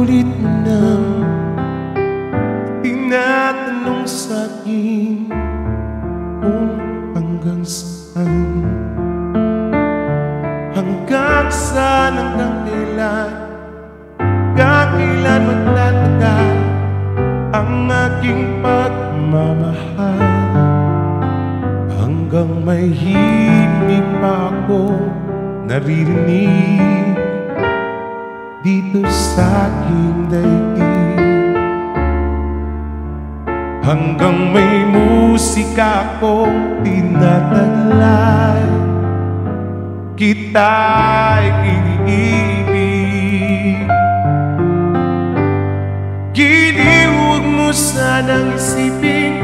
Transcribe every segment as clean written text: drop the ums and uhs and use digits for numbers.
Paulit-ulit mo nang tinatanong sa'kin kung hanggang saan, hanggang saan, hanggang kailan, hanggang kailan magtatagal ang aking pagmamahal. Hanggang may himig pa ako naririnig dito sa aking daigdig, hanggang may musika akong tinataglay, kita'y iniibig. Huwag mo sanang isipin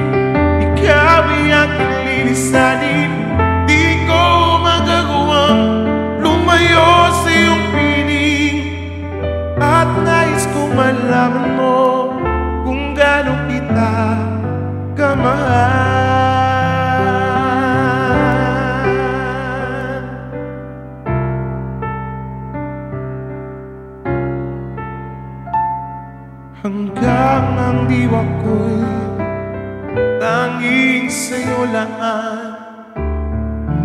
ikaw ay aking lilisanin. Di ko magagawang lumayo sa iyong piling, at nais ko malaman mo kung gaano kita kamahal. Hanggang ang diwa ko'y tanging sa'yo lang ang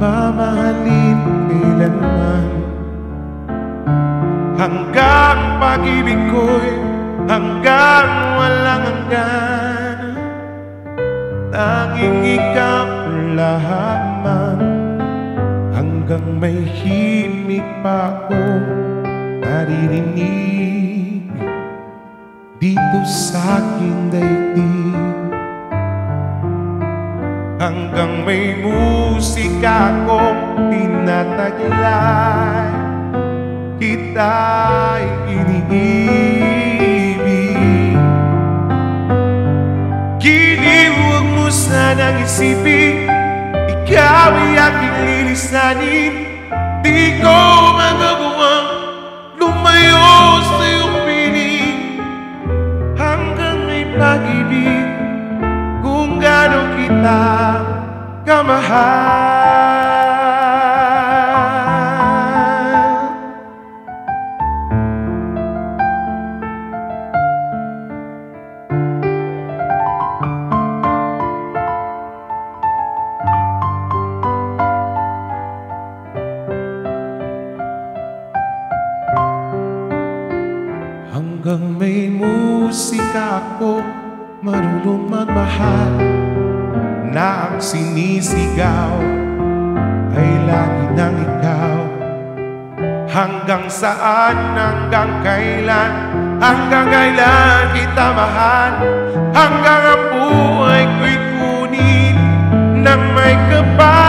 mamahalin kailanman. Hanggang pag-ibig ko'y hanggang walang hanggan, tanging ikaw lamang. Hanggang may himig pa akong naririnig dito sa aking daigdig, hanggang may musika akong tinataglay, kita'y iniibig. Huwag mo sanang isipin ikaw ay aking lilisanin. Di ko magagawang lumayo sa iyong piling, hanggang may pag-ibig kung gaano kita kamahal. Hanggang may musika ako marunong magmahal, na ang sinisigaw ay lagi ng ikaw. Hanggang saan, hanggang kailan, hanggang kailan kita mahal, hanggang ang buhay ko'y kunin ng may kapal.